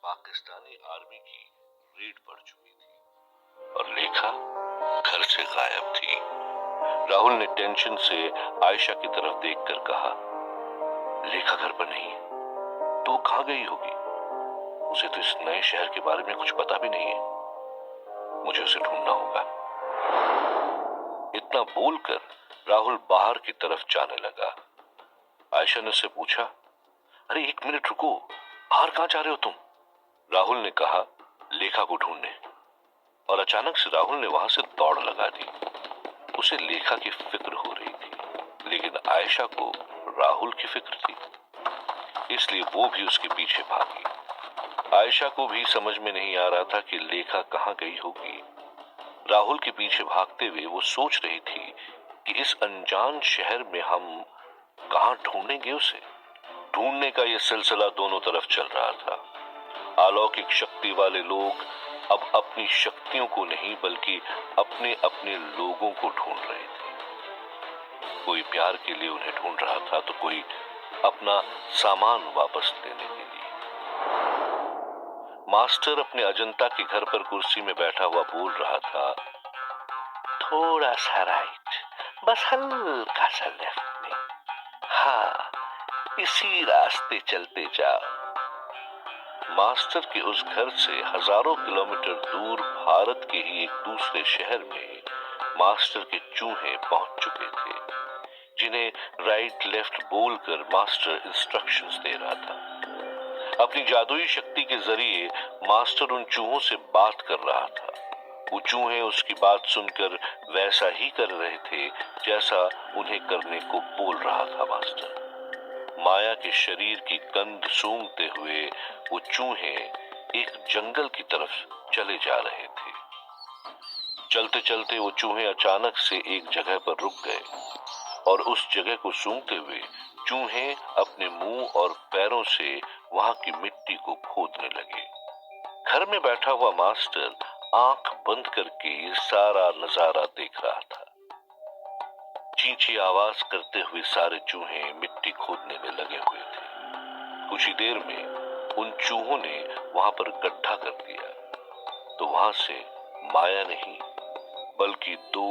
Pakistani army की red पड़ चुकी थी और लेखा घर से गायब थी। राहुल ने टेंशन से आयशा की तरफ देखकर कहा, लेखा घर पर नहीं है तो वो कहां गई होगी? उसे तो इस नए शहर के बारे में कुछ पता भी नहीं है। मुझे उसे ढूंढना होगा। इतना बोलकर राहुल बाहर की तरफ जाने लगा। आयशा ने उससे पूछा, अरे एक मिनट रुको, बाहर कहां जा रहे हो तुम? राहुल ने कहा, लेखा को ढूंढने। और अचानक से राहुल ने वहां से दौड़ लगा दी। उसे लेखा की फिक्र हो रही थी, लेकिन आयशा को राहुल की फिक्र थी, इसलिए वो भी उसके पीछे भागी। आयशा को भी समझ में नहीं आ रहा था कि लेखा कहां गई होगी। राहुल के पीछे भागते हुए वो सोच रही थी कि इस अनजान शहर में हम कहां ढूंढेंगे उसे। ढूंढने का यह सिलसिला दोनों तरफ चल रहा था। अलौकिक शक्ति वाले लोग अब अपनी शक्तियों को नहीं बल्कि अपने अपने लोगों को ढूंढ रहे थे। कोई प्यार के लिए उन्हें ढूंढ रहा था तो कोई अपना सामान वापस देने के लिए। मास्टर अपने अजंता के घर पर कुर्सी में बैठा हुआ बोल रहा था, थोड़ा सा राइट, बस हल्का सा लेफ्ट में, हाँ इसी रास्ते चलते जाओ। मास्टर के उस घर से हजारों किलोमीटर दूर भारत के ही एक दूसरे शहर में मास्टर के चूहे पहुंच चुके थे, जिन्हें राइट लेफ्ट बोलकर मास्टर इंस्ट्रक्शंस दे रहा था। अपनी जादुई शक्ति के जरिए मास्टर उन चूहों से बात कर रहा था। वो चूहे उसकी बात सुनकर वैसा ही कर रहे थे जैसा उन्हें करने को बोल रहा था मास्टर। माया के शरीर की गंध सूंघते हुए वो चूहे एक जंगल की तरफ चले जा रहे थे। चलते चलते वो चूहे अचानक से एक जगह पर रुक गए और उस जगह को सूंघते हुए चूहे अपने मुंह और पैरों से वहां की मिट्टी को खोदने लगे। घर में बैठा हुआ मास्टर आंख बंद करके ये सारा नजारा देख रहा था। चींची आवाज करते हुए सारे चूहे मिट्टी खोदने में लगे हुए थे। कुछ ही देर में उन चूहों ने वहां पर गड्ढा कर दिया तो वहां से माया नहीं बल्कि दो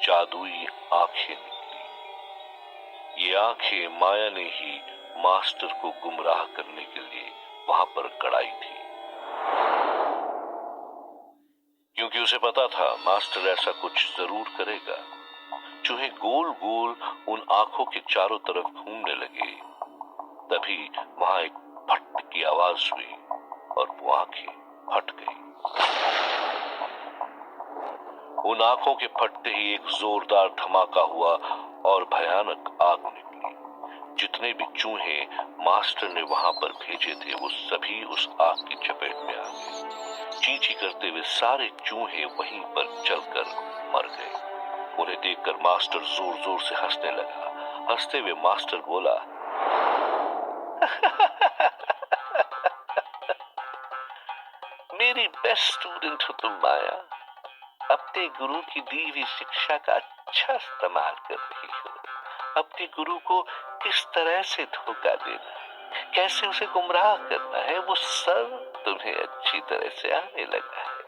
जादुई आंखें निकली। ये आंखें माया ने ही मास्टर को गुमराह करने के लिए वहां पर गड़ाई थी, क्योंकि उसे पता था मास्टर ऐसा कुछ जरूर करेगा। चूहे गोल गोल उन आंखों के चारों तरफ घूमने लगे। तभी वहां एक फट की आवाज हुई और वो आंखें फट गई। उन आंखों के फटते ही एक जोरदार धमाका हुआ और भयानक आग निकली। जितने भी चूहे मास्टर ने वहां पर भेजे थे वो सभी उस आग की चपेट में आ गए। चींची करते हुए सारे चूहे वहीं पर जलकर मर गए। उन्हें देखकर मास्टर जोर जोर से हंसने लगा। हंसते हुए मास्टर बोला, मेरी बेस्ट स्टूडेंट हो तुम माया। अपने गुरु की दी हुई शिक्षा का अच्छा इस्तेमाल कर रही हो। अपने गुरु को किस तरह से धोखा देना है, कैसे उसे गुमराह करना है, वो सब तुम्हें अच्छी तरह से आने लगा है।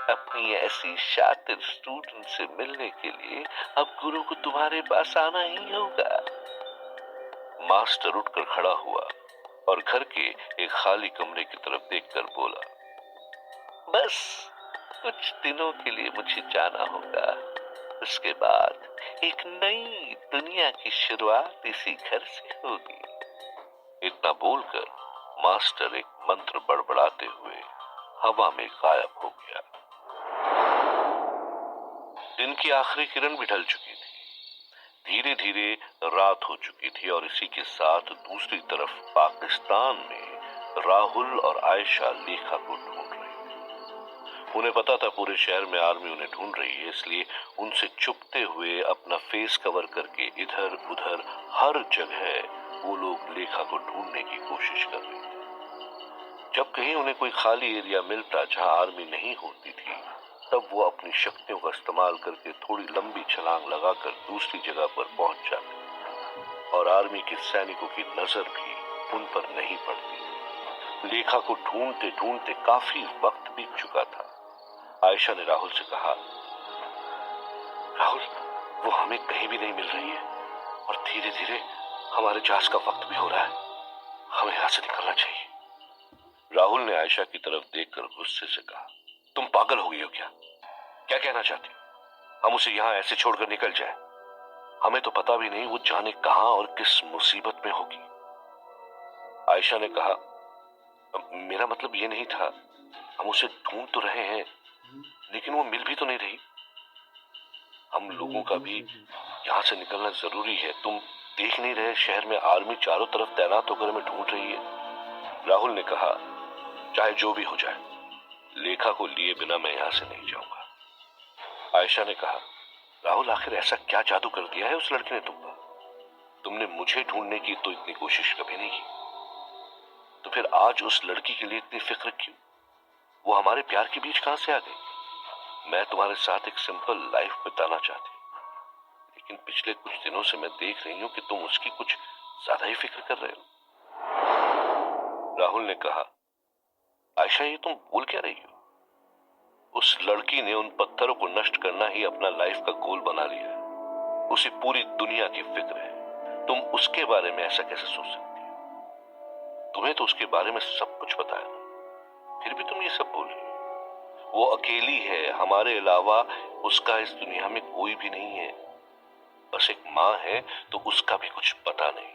अपनी ऐसी शातिर स्टूडेंट से मिलने के लिए अब गुरु को तुम्हारे पास आना ही होगा। मास्टर उठकर खड़ा हुआ और घर के एक खाली कमरे की तरफ देखकर बोला, बस कुछ दिनों के लिए मुझे जाना होगा। उसके बाद एक नई दुनिया की शुरुआत इसी घर से होगी। इतना बोलकर मास्टर एक मंत्र बड़बड़ाते हुए हवा में गायब हो गया। दिन की आखिरी किरण भी ढल चुकी थी। धीरे धीरे रात हो चुकी थी और इसी के साथ दूसरी तरफ पाकिस्तान में राहुल और आयशा लेखा को ढूंढ रही थी। उन्हें पता था पूरे शहर में आर्मी उन्हें ढूंढ रही है, इसलिए उनसे छुपते हुए अपना फेस कवर करके इधर उधर हर जगह वो लोग लेखा को ढूंढने की कोशिश कर रहे थे। जब कहीं उन्हें कोई खाली एरिया मिलता जहां आर्मी नहीं होती थी, तब वो अपनी शक्तियों का इस्तेमाल करके थोड़ी लंबी छलांग लगाकर दूसरी जगह पर पहुंच जाते और आर्मी के सैनिकों की नजर भी उन पर नहीं पड़ती। लेखा को ढूंढते ढूंढते काफी वक्त बीत चुका था। आयशा ने राहुल से कहा, राहुल, वो हमें कहीं भी नहीं मिल रही है और धीरे धीरे हमारे जहाज का वक्त भी हो रहा है, हमें यहां से निकलना चाहिए। राहुल ने आयशा की तरफ देखकर गुस्से से कहा, तुम पागल हो गई हो क्या? क्या कहना चाहती हो? हम उसे यहां ऐसे छोड़कर निकल जाए? हमें तो पता भी नहीं वो जाने कहां और किस मुसीबत में होगी। आयशा ने कहा, मेरा मतलब ये नहीं था, हम उसे ढूंढ तो रहे हैं लेकिन वो मिल भी तो नहीं रही। हम लोगों का भी यहाँ से निकलना जरूरी है। तुम देख नहीं रहे शहर में आर्मी चारों तरफ तैनात होकर हमें ढूंढ रही है। राहुल ने कहा, चाहे जो भी हो जाए, लेखा को लिए बिना मैं यहाँ से नहीं जाऊंगा। आयशा ने कहा, राहुल, आखिर ऐसा क्या जादू कर दिया है उस लड़की ने तुम पर? तुमने मुझे ढूंढने की तो इतनी कोशिश कभी नहीं की, तो फिर आज उस लड़की के लिए इतनी फिक्र क्यों? वो हमारे प्यार के बीच कहां से आ गई? मैं तुम्हारे साथ एक सिंपल लाइफ बिताना चाहती हूँ, लेकिन पिछले कुछ दिनों से मैं देख रही हूँ कि तुम उसकी कुछ ज्यादा ही फिक्र कर रहे हो। राहुल ने कहा, आयशा, ये तुम बोल क्या रही हो? उस लड़की ने उन पत्थरों को नष्ट करना ही अपना लाइफ का गोल बना लिया है। उसे पूरी दुनिया की फिक्र है। तुम उसके बारे में ऐसा कैसे सोच सकती हो? तुम्हें तो उसके बारे में सब कुछ पता है, फिर भी तुम ये सब बोल रही हो। वो अकेली है, हमारे अलावा उसका इस दुनिया में कोई भी नहीं है। बस एक माँ है तो उसका भी कुछ पता नहीं।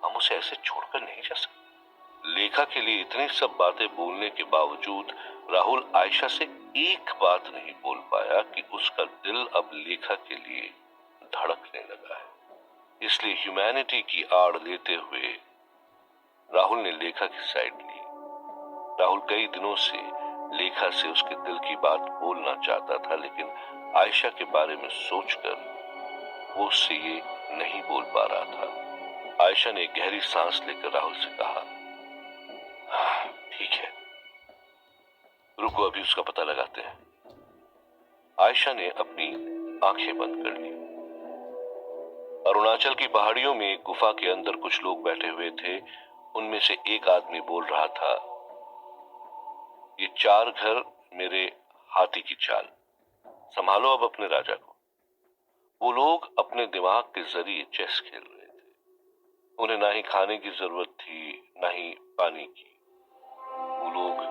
हम उसे ऐसे छोड़कर नहीं जा सकते। लेखा के लिए इतनी सब बातें बोलने के बावजूद राहुल आयशा से एक बात नहीं बोल पाया कि उसका दिल अब लेखा के लिए धड़कने लगा है। इसलिए ह्यूमैनिटी की आड़ लेते हुए राहुल ने लेखा की साइड ली। राहुल कई दिनों से लेखा से उसके दिल की बात बोलना चाहता था, लेकिन आयशा के बारे में सोचकर वो उससे ये नहीं बोल पा रहा था। आयशा ने गहरी सांस लेकर राहुल से कहा, ठीक है, रुको, अभी उसका पता लगाते हैं। आयशा ने अपनी आंखें बंद कर ली। अरुणाचल की पहाड़ियों में एक गुफा के अंदर कुछ लोग बैठे हुए थे। उनमें से एक आदमी बोल रहा था, ये 4 घर मेरे हाथी की चाल, संभालो अब अपने राजा को। वो लोग अपने दिमाग के जरिए चेस खेल रहे थे। उन्हें ना ही खाने की जरूरत थी, ना ही पानी की। वो लोग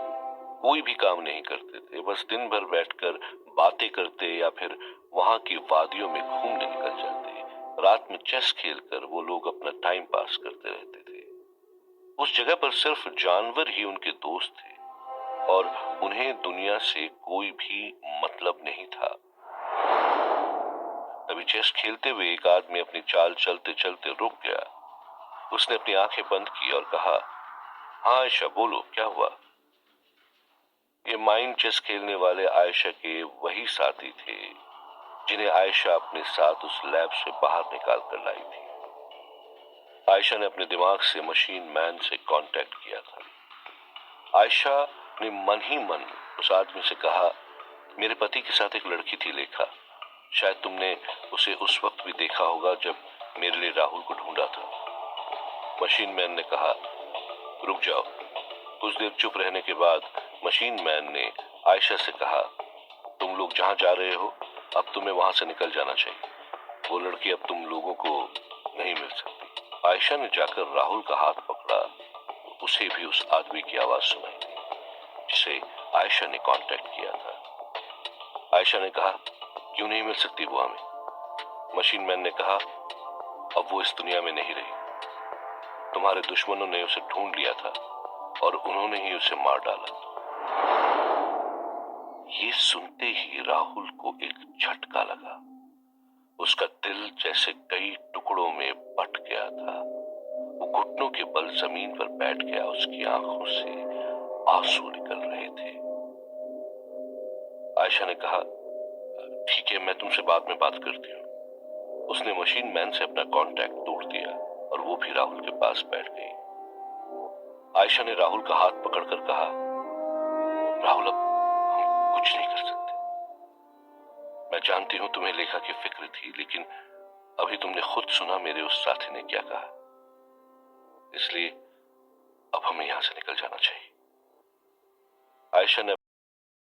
कोई भी काम नहीं करते थे, बस दिन भर बैठकर बातें करते या फिर वहां की वादियों में घूमने निकल जाते। रात में चेस खेलकर वो लोग अपना टाइम पास करते रहते थे। उस जगह पर सिर्फ जानवर ही उनके दोस्त थे और उन्हें दुनिया से कोई भी मतलब नहीं था। तभी चेस खेलते हुए एक आदमी अपनी चाल चलते चलते रुक गया। उसने अपनी आंखें बंद की और कहा, हाँ आयशा, बोलो, क्या हुआ? ये माइंड चेस खेलने वाले आयशा के वही साथी थे जिन्हें आयशा अपने साथ उस लैब से बाहर निकाल कर लाई थी। आयशा ने अपने दिमाग से मशीन मैन से कांटेक्ट किया था। आयशा ने मन ही मन उस आदमी से कहा, मेरे पति के साथ एक लड़की थी लेखा, शायद तुमने उसे उस वक्त भी देखा होगा जब मेरे लिए राहुल को ढूंढा था। मशीन मैन ने कहा, रुक जाओ। कुछ देर चुप रहने के बाद मशीन मैन ने आयशा से कहा, तुम लोग जहां जा रहे हो अब तुम्हें वहां से निकल जाना चाहिए। वो लड़की अब तुम लोगों को नहीं मिल सकती। आयशा ने जाकर राहुल का हाथ पकड़ा। उसे भी उस आदमी की आवाज सुनाई दी जिसे आयशा ने कांटेक्ट किया था। आयशा ने कहा, क्यों नहीं मिल सकती वो हमें? मशीन मैन ने कहा, अब वो इस दुनिया में नहीं रही। तुम्हारे दुश्मनों ने उसे ढूंढ लिया था और उन्होंने ही उसे मार डाला। ये सुनते ही राहुल को एक झटका लगा। उसका दिल जैसे कई टुकड़ों में बट गया था। वो घुटनों के बल जमीन पर बैठ गया। उसकी आंखों से आंसू निकल रहे थे। आयशा ने कहा, ठीक है, मैं तुमसे बाद में बात करती हूँ। उसने मशीन मैन से अपना कांटेक्ट तोड़ दिया और वो भी राहुल के पास बैठ गई। आयशा ने राहुल का हाथ पकड़कर कहा, राहुल, अब हम कुछ नहीं कर सकते। मैं जानती हूं तुम्हें लेखा की फिक्र थी, लेकिन अभी तुमने खुद सुना मेरे उस साथी ने क्या कहा। इसलिए अब हमें यहां से निकल निकल जाना चाहिए। आयशा ने